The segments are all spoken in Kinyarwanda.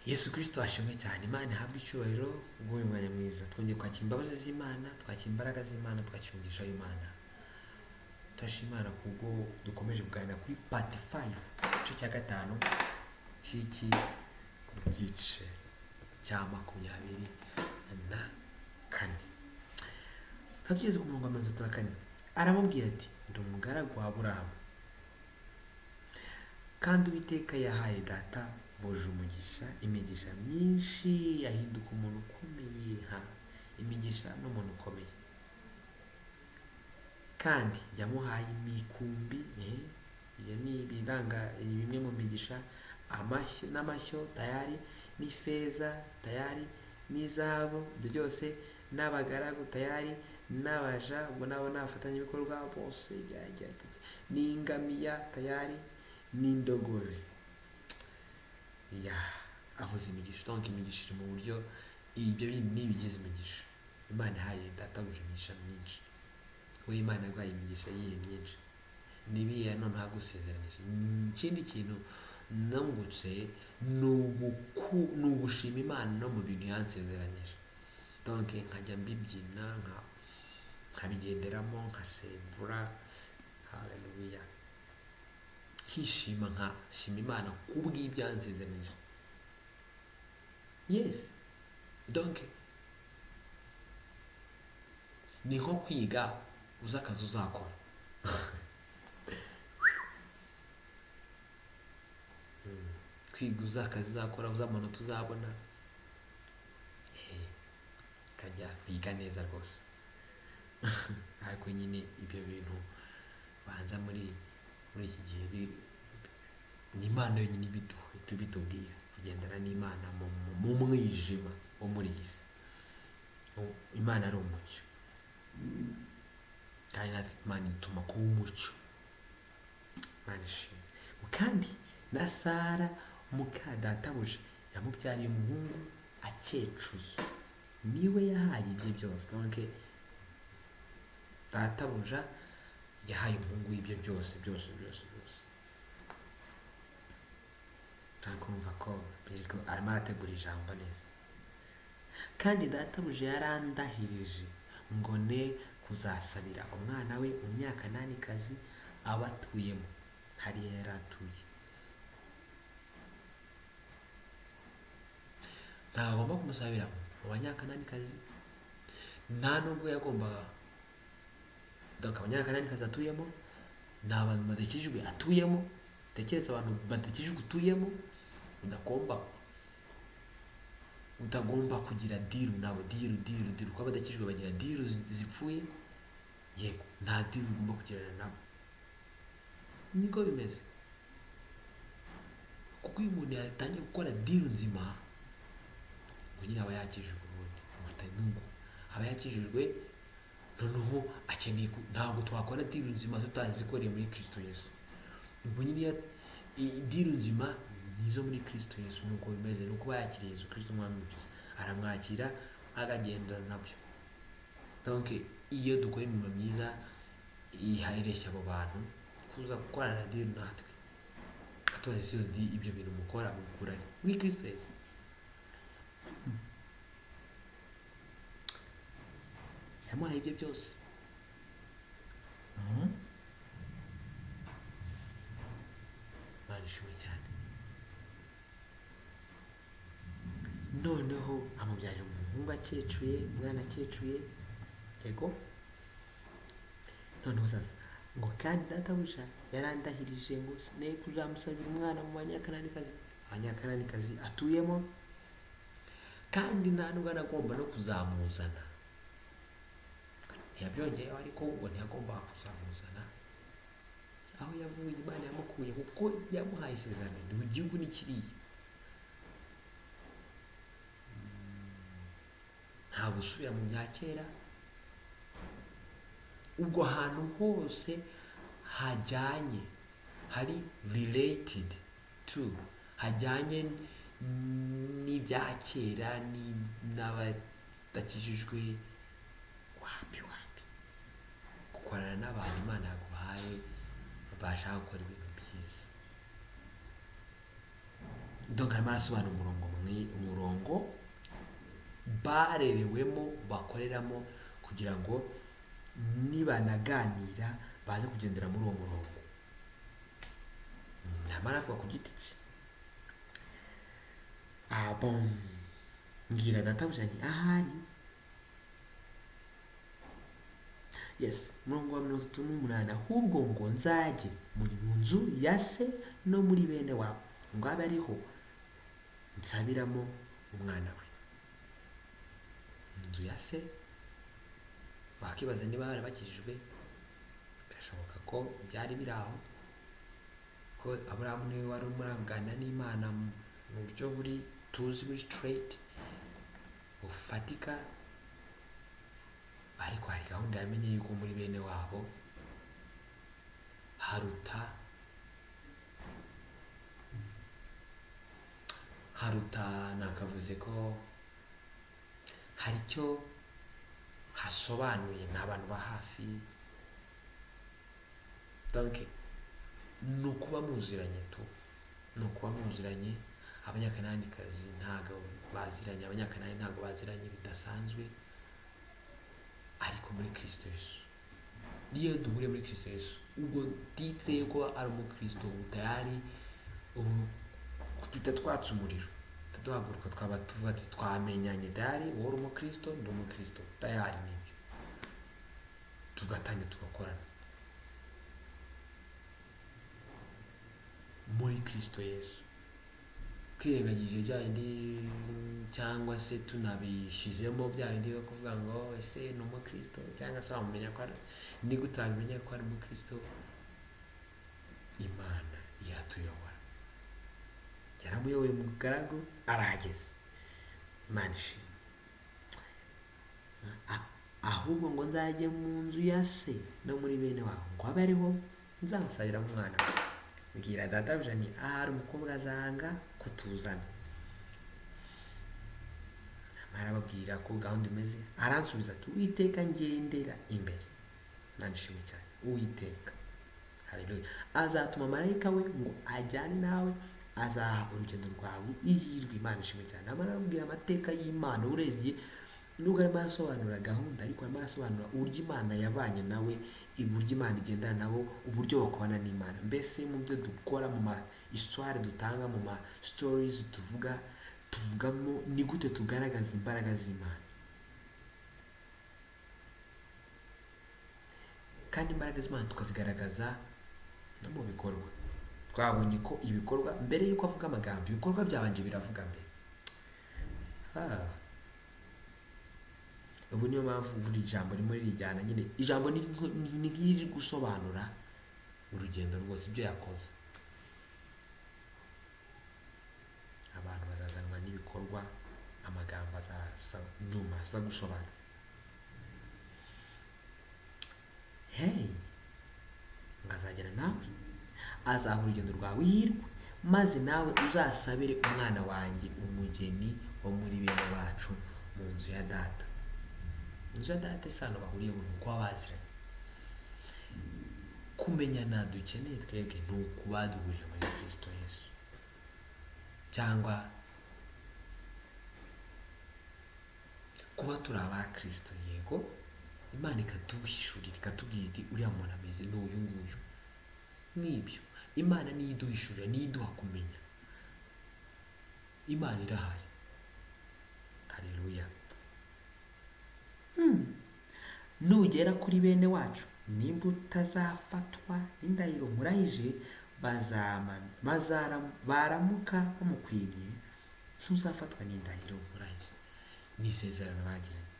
Yesu Kristo ashimwe cyane. Imana ihabwe icyubahiro bw'uyu mwanya mwiza. Twongeye kwakira imbabazi z'Imana, twakira imbaraga z'Imana, twakira umugisha w'Imana. Turashima Imana kubwo dukomeje kuganira kuri part 5, igice cya gatanu cy'iki gice cya 24. Tugeze ku murongo wa 34. Aramubwira ati, ndi umugaragu wa Aburahamu, kandi Uwiteka yahaye data boje umugisha, imigisha myinshi, yahinduka umuntu ukomeye, imigisha n'umuntu ukomeye, kandi yamuhaye imikumbi, iyo ni ibiranga bimwe mu migisha, n'amashyo tayari, n'ifeza tayari, n'izahabu, ibyo byose, n'abagaragu tayari, n'abaja, ubwo nabo n'abafatanyabikorwa bose, n'ingamiya tayari, n'indogobe. Avuze imigisha. Donc imigisha iri mu buryo, ibyo n'ibigize imigisha. Imana ihaye databuja imigisha myinshi. We Imana yaguhaye imigisha yihe myinshi? Nibiya none hagusezeranije. Ikindi kintu nungutse ni ugushima Imana no mu bintu yansezeranyije. Donc nkajya mbibyina, nkabigenderamo, nkasembura. Haleluya. Nkishima, nkashima Imana kubw'ibyo yansezeranyije. Yes. Donc ni nko kwiga uzi akazi uzakora. Kwiga uzi akazi uzakora, uzi amanota uzabona, kajya kwiga neza rwose. Ariko nyine ibyo bintu banza muri iki gihe ni Imana yonyine bitubwira kugendana n'Imana mu mwijima wo muri iyi si. Imana ari umucyo, kandi natwe Imana ituma kuba umucyo. Imana ishimwe. Kandi na Sara muka databuja yamubyariye umuhungu akecuye, niwe yahaye ibye byose. Donc databuja yahaye umuhungu ibye byose. Turakumva ko arimo arategura ijambo neza. Kandi databuja yarandahirije ngo ne kuzasabira umwana we Umunyakananikazi aba atuyemo, hariya yari atuye. Ntabwo agomba kumusabira mu Banyakananikazi, nta nubwo yagombaga. Donc Abanyakananikazi atuyemo ni abantu badakijijwe atuyemo. Tekereza abantu badakijijwe utuyemo, utagomba kugira deal nabo. Deal kuko badakijijwe bagira deal zipfuye. Yego, nta deal ugomba kugirana nabo. Niko bimeze. Kuko uyu muntu yatangiye gukora deal nzima, ngo nyine aba yakijijwe ubundi. Umutanungu aba yakijijwe, noneho akeneye ntabwo twakora deal nzima tutazikoreye muri Kristo Yesu. Ubwo nyine deal nzima nizo muri Kristo Yesu. Nuko bimeze, nuko yakiriye Yesu Kristo umwami w'umukiza, aramwakira akagendana nabyo. Donc iyo dukora imirimo myiza ihareshya abo bantu kuza gukorana deal natwe, katuzi ibyo bintu mukora mukura muri Kristo Yesu. Yamuhaye ibyo byose. Barishimwe cyane. Noneho amubyarira umuhungu akecuye, umwana akecuye. Yego. Noneho sasa ngo kandi databuja yarandahirije ngo ne kuzamusabira umwana mu Banyakananikazi atuyemo, kandi nta nubwo anagomba no kuzamuzana. Ntiyabyongeyeho, ariko ubwo ntiyagomba kuzamuzana aho yavuye. Imana yamukuye kuko yamuhaye isezerano. Mu gihugu ni kiriya, nta gusubira mu bya kera. Ubwo hantu hose hajyanye, hari related to, hajyanye n'ibya kera n'abadakijijwe. Wapi gukorana n'abantu Imana yaguhaye bashaka gukora ibintu byiza. Donc arimo arasobanura umurongo umurongo barerewemo bakoreramo, kugira ngo nibanaganira baze kugendera muri uwo murongo. Namara avuga ku giti cye, mbwira databuja nti ahari, yes, umurongo wa 38, ahubwo ngo nzajye muri mu nzu ya se no muri bene wabo, ngo abe ariho nsabiramo umwana we. Inzu ya se, wakibaza niba barabakijijwe, birashoboka ko byari biri aho, ko Aburahamu niwe wari umurangana n'Imana mu buryo buri tuzi buri straight bufatika, ariko hari gahunda yamenye yuko muri bene wabo haruta nakavuze ko hari icyo hasobanuye, ni abantu ba hafi, donc ni ukuba muziranye tu, ni ukuba muziranye. Abanyakananikazi ntabwo baziranye, abanyakanani ntabwo baziranye bidasanzwe, ariko muri Kristo Yesu, niyo duhuriye muri Kristo Yesu, ubwo titre yuko ari umukristo tayari, ubu tutatwatse umuriro, duhaguruka twaba tuvuga ati twamenyanye tayari, wowe uri umukristo, ndi umukristo tayari, nibyo tugatangira tugakorana muri Kristo Yesu. Twirengagije bya bindi cyangwa se tunabishizemo bya bindi yo kuvuga ngo ese ni umukristo, cyangwa se wamenya ko ni gute wamenya ko ari umukristo. Imana iratuyobora, yaramuyoboye mu mugaragu arahageze, Imana ishimwe. Ahubwo ngo nzajye mu nzu ya se no muri bene wabo, ngo abe ariho nzamusabira umwana we. Mbwira databuja nti ahari umukobwa azanga kutuzana. Namara ababwira ko gahunda imeze, aransubiza ati Uwiteka ngendera imbere. Imana ishimwe cyane. Uwiteka, haleluya, azatuma marayika we ngo ajyane nawe, azaha urugendo rwawe ihirwe. Imana ishimwe cyane. Namara ababwira amateka y'Imana, urebye nubwo arimo asobanura gahunda, ariko arimo asobanura uburyo Imana yabanye nawe, uburyo Imana igendana nabo, uburyo bakorana n'Imana. Mbese mu byo dukora, mu ma histoire dutanga, mu ma stories tuvugamo, ni gute tugaragaza imbaraga z'Imana. Kandi imbaraga z'Imana tukazigaragaza no mu bikorwa. Twabonye ko ibikorwa, mbere y'uko avuga amagambo, ibikorwa byabanje biravuga mbere. Ubu niyo mpamvu buri jambo rimwe rijyana, nyine ijambo ni nk'iri gusobanura urugendo rwose, ibyo yakoze. Abantu bazazanwa n'ibikorwa, amagambo azaza nyuma aza gusobanura. Hey, ngazagera nawe, azaha urugendo rwawe ihirwe, maze nawe uzasabire umwana wanjye umugeni wo muri bene wacu mu nzu ya data. Inzu ya data isano bahuriye mu kuba baziranye. Kumenyana dukeneye twebwe ni ukuba duhurira muri Kristo Yesu, cyangwa kuba turi aba Kristo. Yego, Imana ikatuhishurira, ikatubwira iti uriya muntu ameze n'uyu nguyu. Nibyo, Imana niyo iduhishurira, niyo iduha kumenya. Imana irahari, haleluya. Nugera kuri bene wacu, nimba utazafatwa n'indahiro murahije, baramuka bamukwiriye, ntuzafatwa n'indahiro murahije. Ni isezerano bagiranye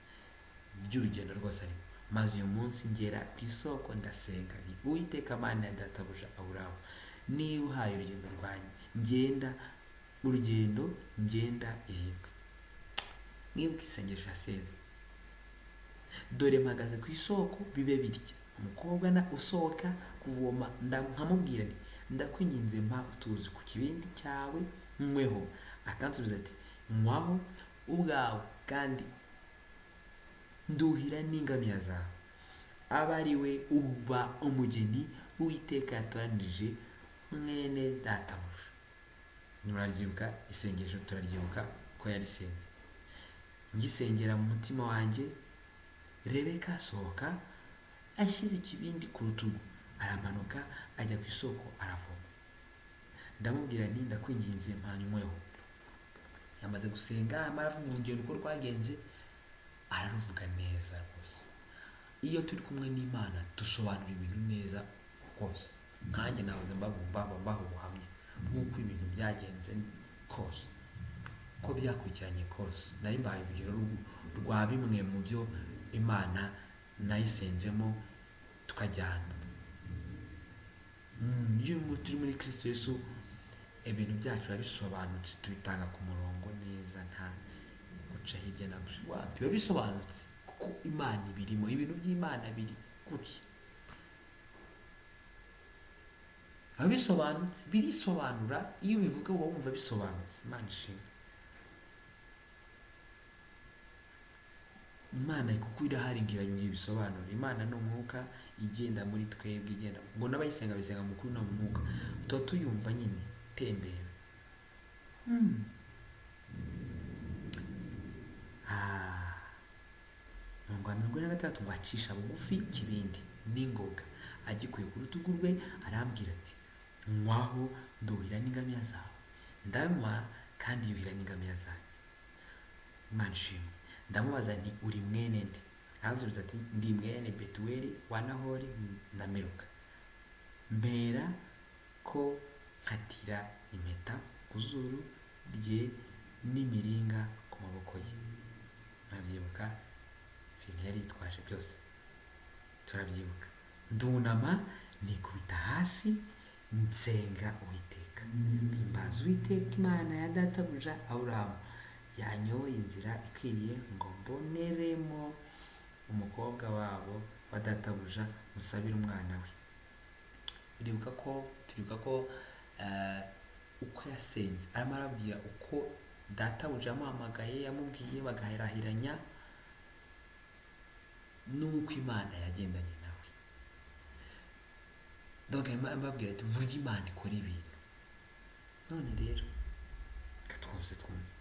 ry'urugendo rwose ariko. Maze uyu munsi ngera ku isoko ndasenga nti Uwiteka Mana ya databuja Aburahamu, niba uhaye urugendo rwanjye, ngenda ihirwe. Mwibuke isengesho yaseze, dore mpagaze ku isoko bibe bitya. Umukobwa usohoka kuvoma, nkamubwira nti ndakwinginze mpa utuzi ku kibindi cyawe nyweho. Akansubiza ati nywaho ubwawe, kandi nduhira n'ingamiya zawe. Aba ari we uba umugeni Uwiteka yatoranirije mwene databuja. muraryibuka isengesho turaryibuka ko yarisenze. Ngisengera mu mutima wanjye, Rebeka asohoka ashyize ikibindi ku rutugu, aramanuka ajya ku isoko aravoma. Ndamubwira nti ndakwinginze mpanyweho. Yamaze gusenga amara avuga urugendo uko rwagenze, araruvuga neza rwose. Iyo turi kumwe n'Imana dusobanura ibintu neza rwose. Nkanjye nahoze mbaho ubuhamya nk'uko ibintu byagenze kose, ko byakurikiranye kose. Nari mbahaye urugero rwa bimwe mu byo Imana nayisenzemo tukajyana. Iyo turi muri Kristo Yesu, ibintu byacu biba bisobanutse, tubitanga ku murongo neza, nta guca hirya na guca. Biba bisobanutse kuko Imana ibirimo, ibintu by'Imana biri gutya. Biba bisobanutse, birisobanura. Iyo ubivuga uba wumva bisobanutse. Imana ishimwe. Imana kuko irahari ngira ibisobanuro. Imana ni umwuka igenda muri twebwe, igenda ngo n'abayisenga bisenga mu kuri no mu mwuka. Tuba tuyumva nyine tembera. Mirongo irindwi na gatandatu ngo acisha bugufi ikibindi n'ingoga agikuye ku rutugu rwe, arambwira ati nywaho nduhira n'ingamiya zawe. Ndanywa kandi yuhira n'ingamiya zanjye. Imana ishimwe. Ndamubaza nti uri mwene nde? Aransubiza ati ndi mwene Betuweli wa Nahori na Miluka. Mbera ko nkatira impeta ku zuru rye n'imiringa ku maboko ye. Murabyibuka ibintu yari yitwaje byose, turabyibuka. Ndunama nikubita hasi nsenga Uwiteka, mpimbaza Uwiteka Imana ya databuja Aburahamu, yanyoboye inzira ikwiriye ngo mboneremo umukobwa wabo wa databuja musabire umwana we. Turibuka ko uko yasenze arimo arabwira uko databuja yamuhamagaye, yamubwiye, bagaherahiranya n'uko Imana yagendanye nawe. Donc mbabwira ati burya Imana ikora ibintu. None rero katwose twumve.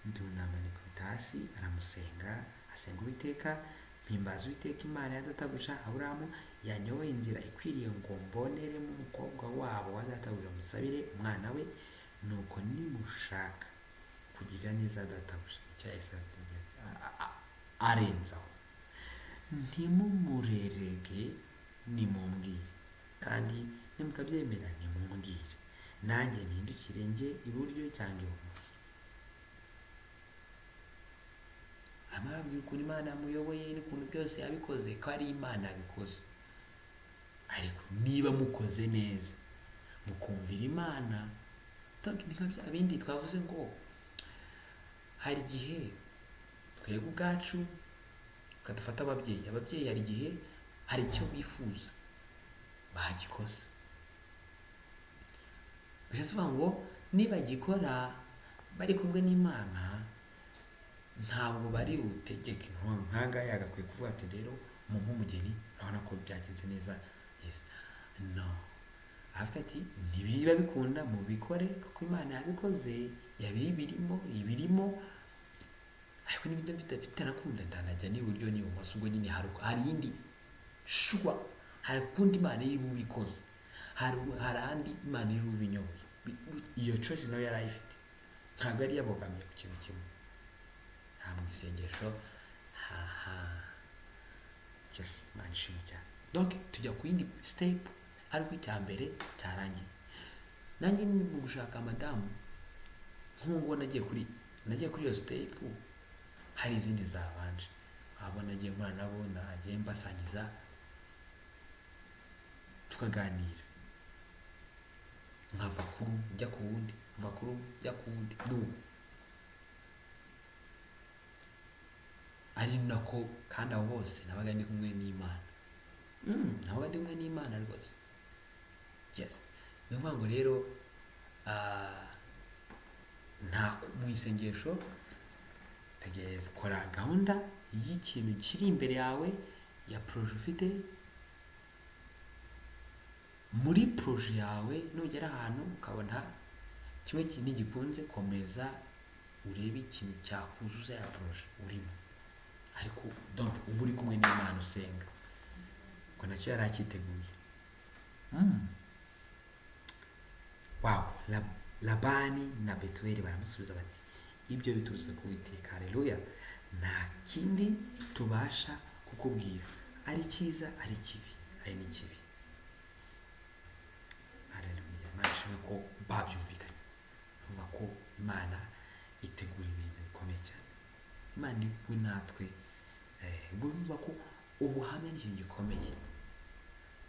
Ndunama nikubita hasi aramusenga, asenga Uwiteka, mpimbaza Uwiteka Imana ya databuja Aburahamu, yanyoboye inzira ikwiriye ngo mboneremo umukobwa wabo wa databuja musabire umwana we. Nuko nimushaka kugirira neza databuja, icyo yahise arenzaho, ntimumurerege, nimumbwire, kandi nimutabyemera nimumbwire, nanjye mpindukire njye iburyo cyangwa ibumoso. Amabwira ukuntu Imana yamuyoboye n'ukuntu byose yabikoze, ko ari Imana yabikoze. Ariko niba mukoze neza mukumvira Imana, nka bya bindi twavuze ngo hari igihe twebwe ubwacu kadufata ababyeyi hari igihe hari icyo bifuza bagikoze. Bivuze ngo nibagikora bari kumwe n'Imana, ntabwo bari butegeke. Nkaga yagakwiye kuvuga ati rero mu umugeni urabona ko byagenze neza. Yes. No. Avuga ati ntibiba bikunda mubikore kuko Imana yabikoze, ibirimo. Ariko n'ibyo bitanakunda ndanajya n'iburyo n'ibumoso, ubwo nyine hari indi shwa, hari kundi Imana iri bubikoze, hari andi Imana iri bubinyoboye. Iyo choice nayo yari ayifite, ntabwo ari yabogamiye ku kintu kimwe. Nta mu isengesho just Imana ishimwe cyane. Donc tujya ku yindi step, ariko icya mbere cyarangiye. Nanjye ni mu gushaka madamu, nk'ubwo nagiye kuri iyo step, hari izindi zabanje. Abo nagiye nkora nabo, nagiye mbasangiza tukaganira, nkava kuru njya ku wundi, nkava kuru njya ku wundi, ari nako kandi abo bose nabaga ndi kumwe n'Imana. Nabaga ndi kumwe n'Imana rwose. Yes. Ni ukuvuga ngo rero nta mu isengesho tegereza, kora gahunda y'ikintu kiri imbere yawe, ya proje ufite, muri proje yawe nugera ahantu ukabona kimwe ntigikunze, komeza urebe ikintu cyakuzuza ya proje urimo, ariko donc uba uri kumwe n'Imana usenga ngo nacyo yari akiteguye. Wow, Labani na Betuweli baramusubiza bati ibyo biturutse ku Uwiteka. Haleluya. Nta kindi tubasha kukubwira, ari cyiza ari kibi, ari n'ikibi. Haleluya. Imana ishimwe ko babyumvikanye, numva ko Imana itegura ibintu bikomeye cyane. Imana iri kumwe natwe. Urumva ko ubuhamya ni ikintu gikomeye.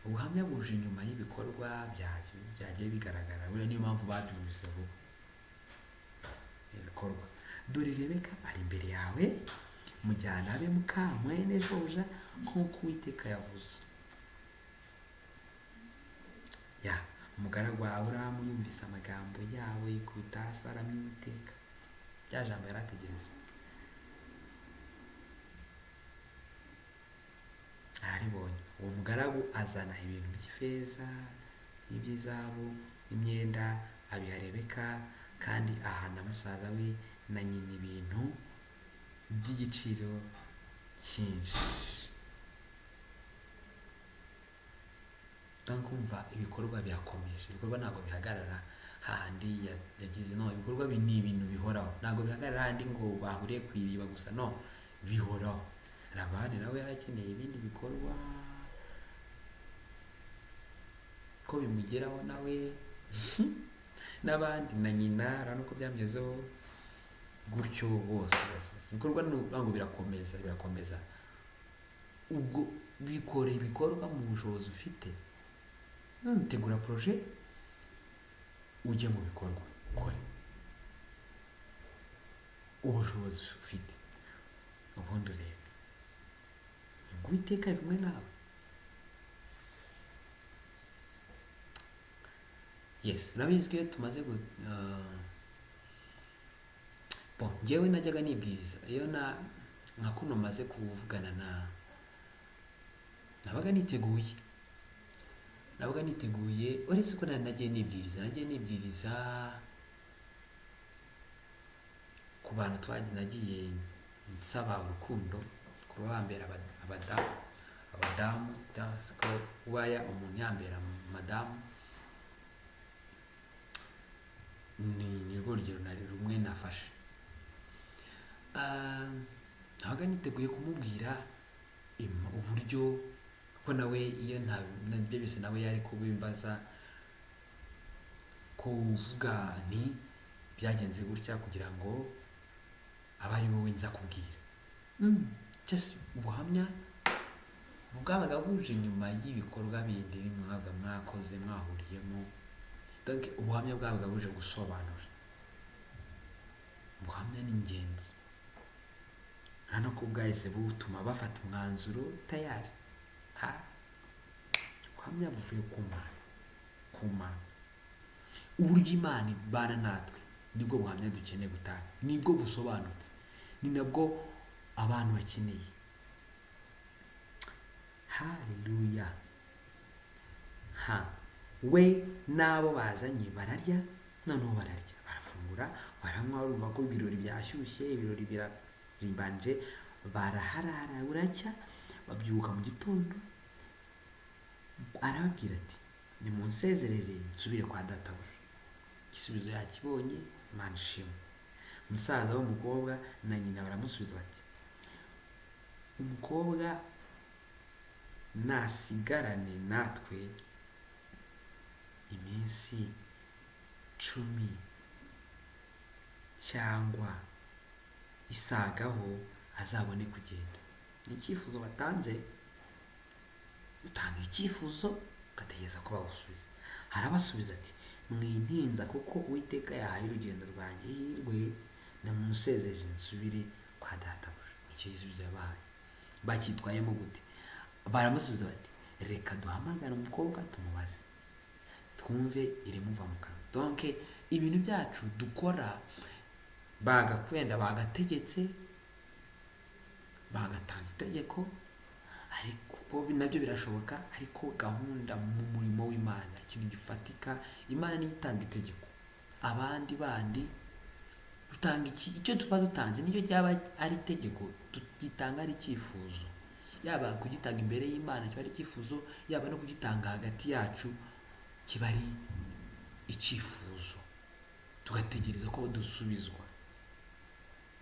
Ubuhamya buje inyuma y'ibikorwa byagiye bigaragara. Buriya niyo mpamvu babyumvise vuba ibikorwa. Dore Rebeka ari imbere yawe, mujyana abe muka mwene shobuja nk'uko Uwiteka yavuze. Umugaragu wa Aburahamu yumvise amagambo yawe, yikubita hasi aramya Uwiteka. Rya jambo yarategereje araribonye. Uwo mugaragu azana ibintu by'ifeza n'iby'izahabu n'imyenda abiha Rebeka, kandi ahana musaza we na nyina ibintu by'igiciro cyinshi. Kumva ibikorwa birakomeje. Ibikorwa ntabwo bihagarara hahandi yagize, no, ibikorwa ni ibintu bihoraho, ntabwo bihagarara hahandi ngo bahuriye ku iriba gusa, no, bihoraho. Labani nawe yarakeneye ibindi bikorwa ko bimugeraho nawe n'abandi, na nyina urabona ko byamyezeho gutyo bose. Ibikorwa ntabwo birakomeza. Ubwo bikore ibikorwa mu bushobozi ufite. Tegura proje, ujye mu bikorwa, ukore ubushobozi ufite, ubundi urebe ngo Uwiteka ari kumwe nawe. Yes, nabizi ko tumaze njyewe najyaga nibwiriza iyo nka kuno maze kuvugana nabaga niteguye, uretse ko nagiye nibwiriza ku bantu nagiye nsaba urukundo, kuba bambera abadamu, kuba umuntu yambera madamu. Ni rwo rugero rumwe nafashe. Nabaga niteguye kumubwira uburyo ko nawe iyo nabyo bise nawe yari kubimbaza, kuvuga nti byagenze gutya kugira ngo abe ari wowe nza kubwira. Just ubuhamya bwabaga buje inyuma y'ibikorwa bindi mwabaga mwakoze mwahuriyemo. Donc ubuhamya bwabaga buje gusobanura. Ubuhamya ni ingenzi, hano ko bwahise butuma bafata umwanzuro tayari. Ubuhamya buvuye ku Mana. Uburyo Imana ibana natwe nibwo buhamya dukeneye gutanga, nibwo busobanutse, ni nabwo abantu bakeneye. Haleluya. We n'abo bazanye bararya, noneho barafungura, baranywa, urumva ko ibirori byashyushye, ibirori birarimbanje, baraharara buracya. Babyuka mu gitondo, arababwira ati nimunsezerere nsubire kwa databuja. Igisubizo yakibonye, Imana ishimwe. Umusaza w'umukobwa na nyina baramusubiza bati umukobwa nasigarane natwe iminsi 10 cyangwa isagaho azabone kugenda. Ni icyifuzo batanze. Utanga icyifuzo ugategereza ko bawusubiza. Harabasubiza ati mwintinza kuko Uwiteka yahaye urugendo rwanjye hirwe, namusezeje nsubire kwa databuja. Icyo gisubizo yabahaye. Bacyitwayemo gute? Baramusubiza bati reka duhamagara umukobwa tumubaze, twumve irimuva mu kanwa. Donc ibintu byacu dukora bagakwenda, bagategetse, bagatanze itegeko, ariko nabyo birashoboka, ariko gahunda mu murimo w'Imana, ikintu gifatika, Imana niyo itanga itegeko, abandi bandi dutanga icyo tuba dutanze nicyo cyaba ari itegeko, tugitanga ari icyifuzo, yaba kugitanga imbere y'Imana kiba ari icyifuzo, yaba no kugitanga hagati yacu kiba ari icyifuzo, tugategereza ko dusubizwa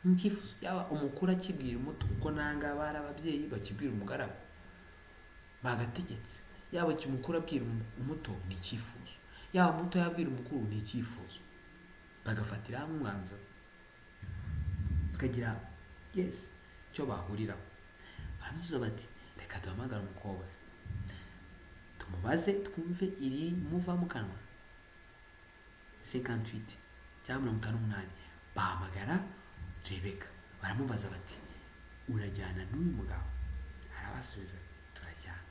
icyifuzo. Yaba umukuru akibwira umuto, kuko nanga bari ababyeyi bakibwira umugaragu bagategetse, yaba umukuru abwira umuto ni icyifuzo, yaba umuto yabwira umukuru ni icyifuzo, bagafatira hamwe umwanzuro, bakagira icyo bahuriraho. Baramusubiza bati reka duhamagare umukobwa tumubaze twumve iri muva mu kanwa. 58 cyangwa 58 bahamagara Rebeka, baramubaza bati urajyana n'uyu mugabo? Arabasubiza ati turajyana.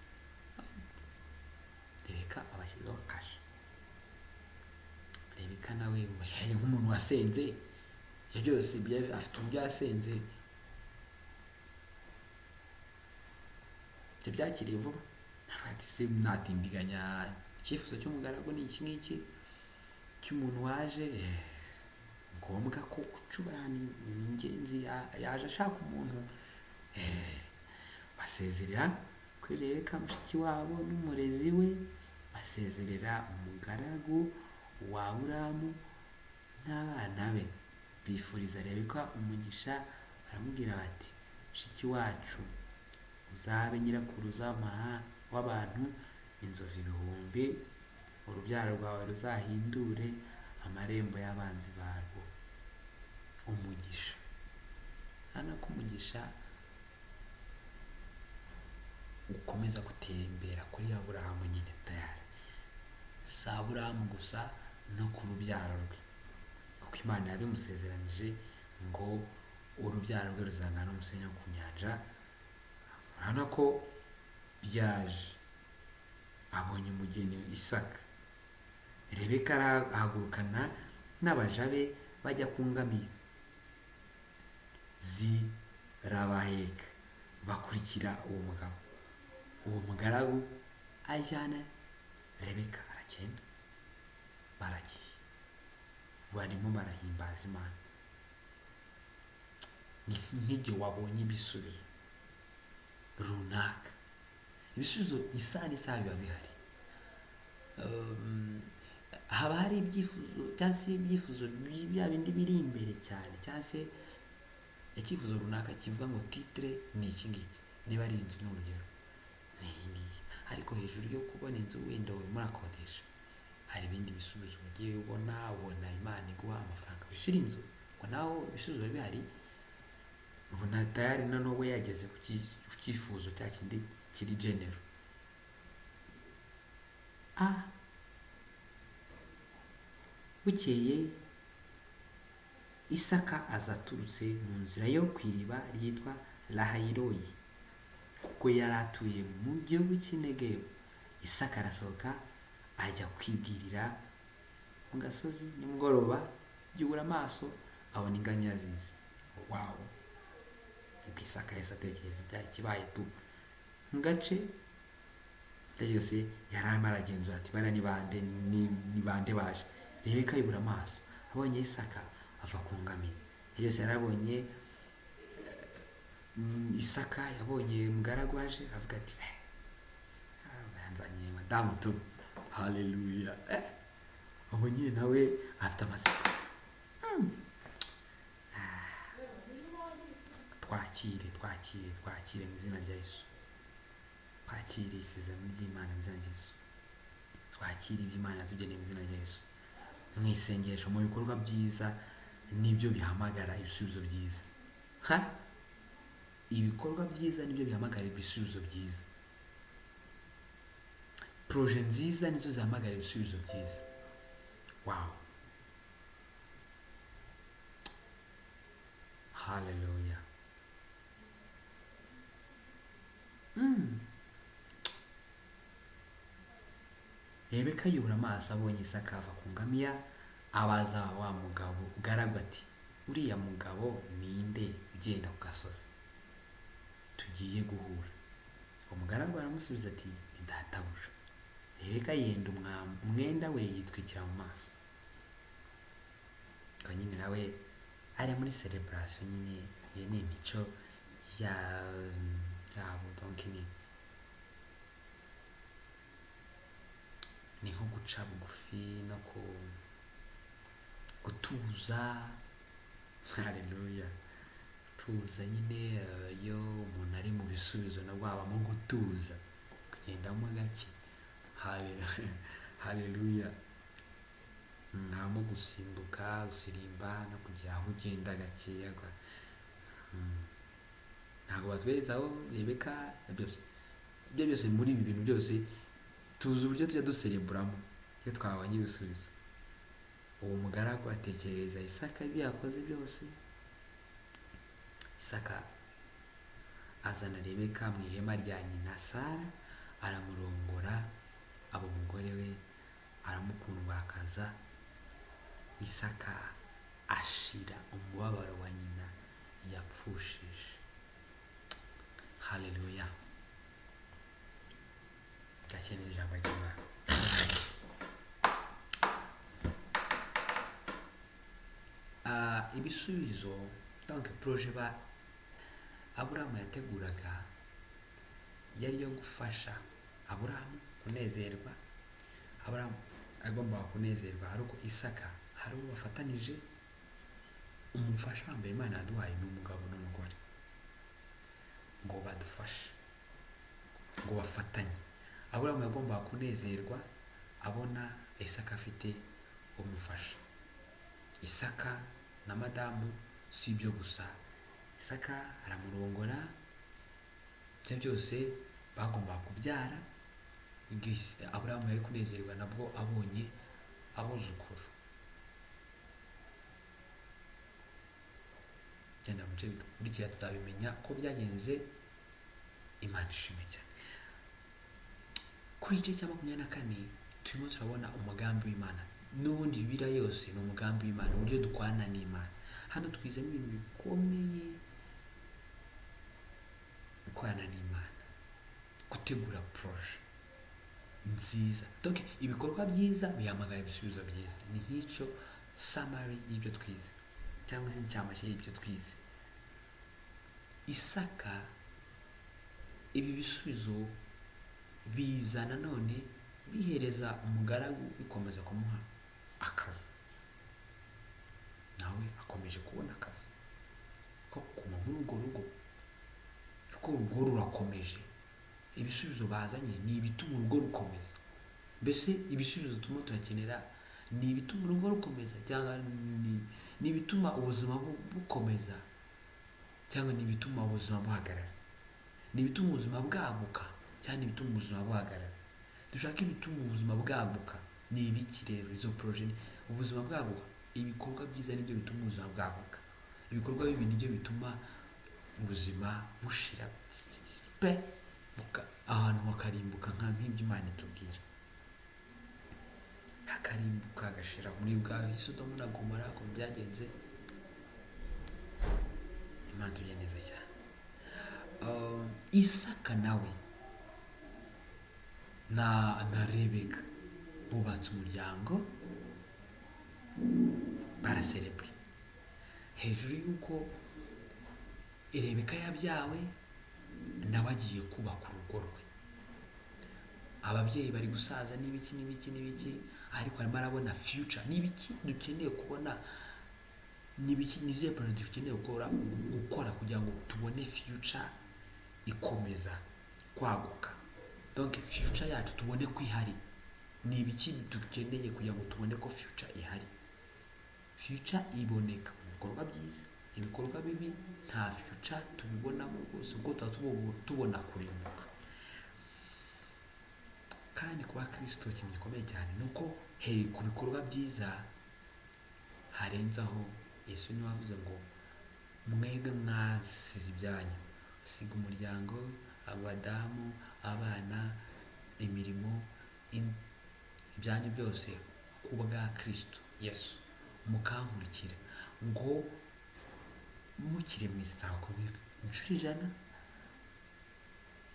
Rebeka abashyizeho kashe. Rebeka nawe nk'umuntu wasenze, ibyo byose afite uburyo yasenze, ibyo byakiriye vuba. Navuga ati se natindiganya, icyifuzo cy'umugaragu ni iki ngiki, cy'umuntu waje ngombwa ko ucubana ni ingenzi, yaje ashaka umuntu. Basezerera kuri Rebeka mushiki wabo n'umurezi we, basezerera umugaragu wa Aburahamu n'abana be, bifuriza Rebeka umugisha. Baramubwira bati mushiki wacu uzabe nyirakuruza w'abantu, inzovu ibihumbi, urubyaro rwawe ruzahindure amarembo y'abanzi barwo umugisha. Hano ko umugisha ukomeza gutembera kuri Aburahamu nyine tayari, si Aburahamu gusa no ku rubyaro rwe, kuko Imana yabimusezeranije ngo urubyaro rwe ruzangana n'umusenyi wo ku nyanja. Urabona ko byaje, abonye umugeni Isaka. Rebeka arahagurukana n'abaja be bajya ku ngamiya, zirabaheka bakurikira uwo mugabo. Uwo mugaragu ajyana Rebeka, aragenda, baragiye, barimo barahimbaza Imana. Nk'igihe wabonye ibisubizo runaka, ibisubizo isaha n'isaha biba bihari. Haba hari ibyifuzo cyangwa se ibyifuzo bya bindi biri imbere cyane, cyangwa se icyifuzo runaka kivuga ngo titre ni iki ngiki, niba ari inzu n'urugero ni iyi ngiyi, ariko hejuru yo kubona inzu wenda urimo urakodesha, hari ibindi bisubizo ugiye ubona Imana iguha amafaranga wishyura inzu, ngo naho ibisubizo biba bihari. Ubona tayari noneho we yageze ku cyifuzo cya kindi kiri genero. Bukeye Isaka aza aturutse mu nzira yo ku iriba ryitwa Lahayiroyi, kuko yari atuye mu gihugu cy'Inegebu. Isaka arasohoka ajya kwibwirira mu gasozi. Nimugoroba yubura amaso abona ingamiya zize. Wawu! Nibwo Isaka yahise atekereza icyari kibaye tu mu gace yose yari arimo aragenzura ati bara ni bande baje. Rebeka yubura amaso abonye Isaka ava ku ngamiya. Yose yarabonye Isaka yabonye umugaragu waje, avuga ati yanzanye madamu tu. Haleluya! Abonye nawe afite amatsiko. Twakire mu izina rya Yesu. Twakire isezerano ry'Imana mu izina rya Yesu. Twakire ibyo Imana yatugeneye mu izina rya Yesu. Mu isengesho, mu bikorwa byiza nibyo bihamagara ibisubizo byiza. Ibikorwa byiza nibyo bihamagara ibisubizo byiza. Proje nziza nizo zihamagara ibisubizo byiza. Wow! Haleluya! Rebeka yubura amaso abonye Isaka ava ku ngamiya, abaza wa mugabo ugaragu ati uriya mugabo ninde ugenda ku gasozi tugiye guhura? umugaragu aramusubiza ati ni databuja. Rebeka yenda umwenda we yitwikira mu maso. Ubwo nyine nawe ari muri celebration nyine, iyo ni imico yabo. Donc ni nko guca bugufi no gutuza. Haleluya. Tuza nyine, iyo umuntu ari mu bisubizo nabwo habamo gutuza, kugendamo gake. Haleluya. Habamo gusimbuka, gusirimba no kugira aho ugenda gakeya. Ntabwo batweretse aho Rebeka ibyo byose. Muri ibi bintu byose tuzi uburyo tujya dusereburamo iyo twabonye ibisubizo. Uwo mugaragu atekerereza Isaka ibyo yakoze byose. Isaka azana Rebeka mu ihema rya nyina Sara, aramurongora, aba umugore we, aramukundwakaza. Isaka ashira umubabaro wa nyina yapfushije. Haleluya. Gakeneye ijambo ry'Imana. Ibisubizo, donc projet Aburahamu yateguraga yari yo gufasha Aburahamu kunezerwa. Aburahamu agomba kunezerwa ari uko Isaka hari uwo bafatanije. Umufasha wa mbere Imana yaduhaye ni umugabo n'umugore, ngo badufashe, ngo bafatanye. Aburahamu yagomba kunezerwa abona Isaka afite umufasha. Isaka na madamu si ibyo gusa, Isaka aramurongora. Ibyo byose bagomba kubyara. Aburahamu yari kunezerwa nabwo abonye abuzukuru. Genda muce bikurikira tuzabimenya ko byagenze. Imana ishimwe cyane. Kuri igice cya 24 turimo turabona umugambi w'Imana. N'ubundi Bibiliya yose ni umugambi w'Imana, uburyo dukwana n'Imana. Hano twizemo ibintu bikomeye: gukorana n'Imana, gutegura projet nziza. Donc ibikorwa byiza bihamagara ibisubizo byiza. Ni nk'icyo summary y'ibyo twize, cyangwa se incamake y'ibyo twize. Isaka ibi bisubizo bizana none bihereza umugaragu, bikomeza kumuha akazi. Nawe akomeje kubona akazi ko kuma muri urwo rugo, kuko urugo rurakomeje. Ibisubizo bazanye ni ibituma urugo rukomeza. Mbese ibisubizo turimo turakenera ni ibituma urugo rukomeza, cyangwa ni ibituma ubuzima bukomeza, cyangwa ni ibituma ubuzima buhagarara? Ni ibituma ubuzima bwaguka, cyangwa ni ibituma ubuzima buhagarara? Dushaka ibituma ubuzima bwaguka. Ni ibiki rero izo projet? Ubuzima bwaguka, ibikorwa byiza nibyo bituma ubuzima bwaguka. Ibikorwa bibi nibyo bituma ubuzima bushira pe ahantu hakarimbuka, nk'ibyo Imana itubwira. Hakarimbuka hagashira muri bwa Sodomu na Gomora, ko byagenze. Imana tujye neza cyane. Isaka nawe na Rebeka bubatse umuryango, baraserebura. Hejuru y'uko Rebeka yabyawe, nawe agiye kubaka urugo rwe. Ababyeyi bari gusaza n'ibiki, ariko arimo arabona future. N'ibiki dukeneye kubona, n'ibiki nize project dukeneye gukora kugira ngo tubone future ikomeza kwaguka. Donc future yacu tubone ko ihari. Ni ibiki dukeneye kugira ngo tubone ko future ihari? Future iboneka mu bikorwa byiza. Ibikorwa bibi nta future tubibonamo rwose, ubwo tubona kurimbuka. Kandi kuba Kristo ikintu gikomeye cyane nuko ku bikorwa byiza harenzaho. Yesu niwe wavuze ngo mwebwe mwasize ibyanyu, siga umuryango, abadamu, abana, imirimo, ibyanyu byose kubwa Kristo Yesu, mukankurikira, ngo mukiri mu isi nzabakubwira inshuro 100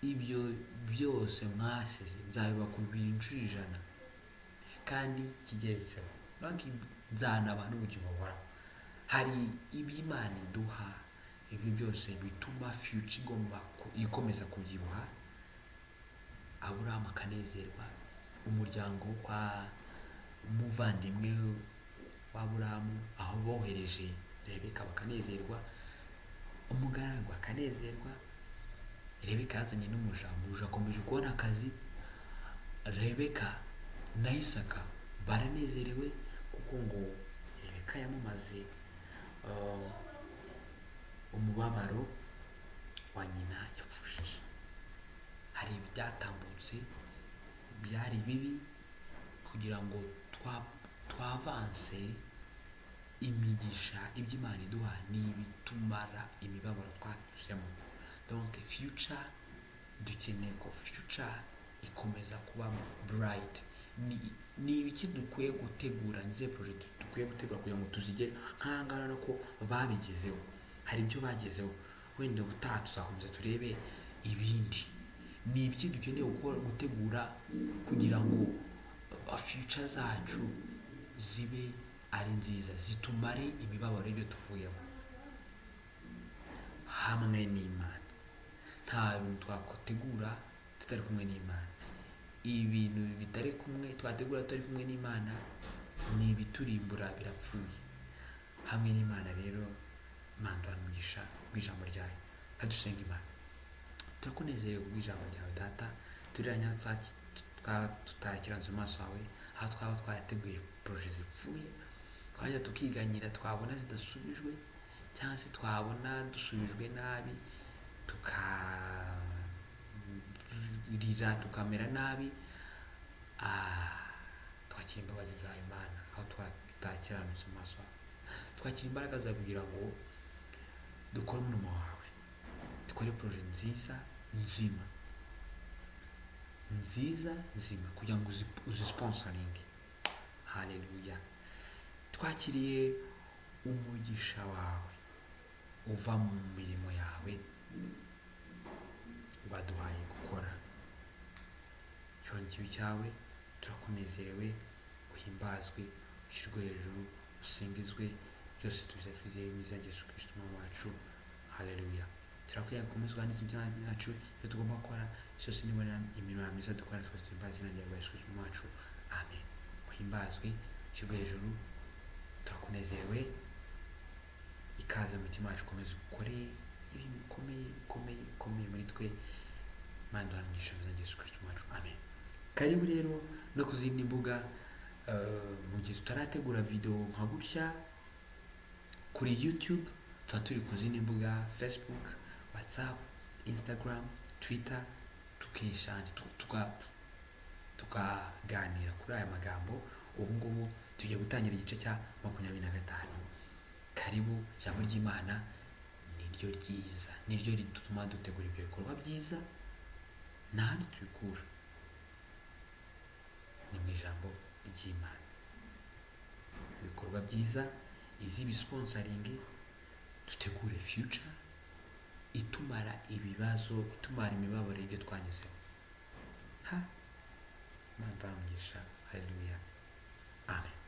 ibyo byose mwasize nzabibakubira inshuro 100 kandi kigeretseho, nzanaba n'ubugingo buhoraho. Hari iby'Imana iduha, ibi byose bituma future ikomeza kubyibuha. Aburahamu akanezerwa, umuryango kwa umuvandimwe w'Aburahamu aho bohereje Rebeka bakanezerwa, umugaragu akanezerwa. Rebeka yazanye n'umuja akomeje kubona akazi. Rebeka na Isaka baranezerewe kuko ngo Rebeka yamumaze umubabaro wa nyina yapfushije. Hari ibyatambutse byari bibi kugira ngo twavanse imigisha iby'Imana iduha n'ibitumara imibabaro twanyuzemo. Donc future dukeneye ko future ikomeza kuba bright. Ni ibiki dukwiye gutegura, nize project dukwiye gutegura kugira ngo tuzigere nkangana ko babigezeho. Hari ibyo bagezeho, wenda ubutaha tuzakomeza turebe ibindi. Ni ibiki dukeneye gutegura kugira ngo future zacu zibe ari nziza, zitumare imibabaro y'ibyo tuvuyemo hamwe n'Imana. Nta bintu twakotegura tutari kumwe n'Imana. Ibintu bitari kumwe twategura tutari kumwe n'Imana ni ibiturimbura, birapfuye. Hamwe n'Imana rero, Imana turamugisha bw'ijambo ryayo. Kadusenga Imana, turakunezerewe kubw'ijambo ryawe Data. Turiranya tutakiranze mu maso hawe, aho twaba twayateguye projet zipfuye, twajya tukiganyira, twabona zidasubijwe cyangwa se twabona dusubijwe nabi, tukarira tukamera nabi. Twakira imbabazi zawe Imana, aho tutakiranutse mu maso hawe. Twakira imbaraga zawe kugira ngo dukore umurimo wawe, dukore projet nziza nzima kugira ngo uzisponsoring. Haleluya. Twakiriye umugisha wawe uva mu mirimo yawe baduhaye gukora. Cyongiwe cyawe, turakunezerewe, uhimbazwe, ushyirwe hejuru, usingizwe. Byose tubiza twizeye mu izina rya Yesu Kristo umwami wacu. Haleluya. Turakwiye gukomezwa n'ibyo byacu byo tugomba gukora. Cyose nibona imirimo myiza dukora, twese tuhimbaza izina rya Yesu Kristo umwami wacu. Amen. Uhimbazwe, ushyirwe hejuru, turakunezerewe. Ikaze mu mutima wacu, ukomeze ukore ibintu bikomeye muri twe. Imana iduhanisha mu izina rya Yesu Kristo umwami wacu. Amen. Karibu rero no ku zindi mbuga. Mu gihe tutarategura video nka gutya kuri YouTube, tuba turi ku zindi mbuga: Facebook, WhatsApp, Instagram, Twitter. Tukishanje tukaganira kuri aya magambo. Ubu ngubu tugiye gutangira igice cya 25. Karibu. Ijambo ry'Imana niryo ryiza, niryo rituma dutegura ibyo bikorwa byiza. Nahandi tubikura ni mu ijambo ry'Imana. Ibikorwa byiza, iz'ibisponsoring, dutegure future itumara ibibazo, itumara imibabaro y'ibyo twanyuzeho. Imana turamugisha. Haleluya. Amen.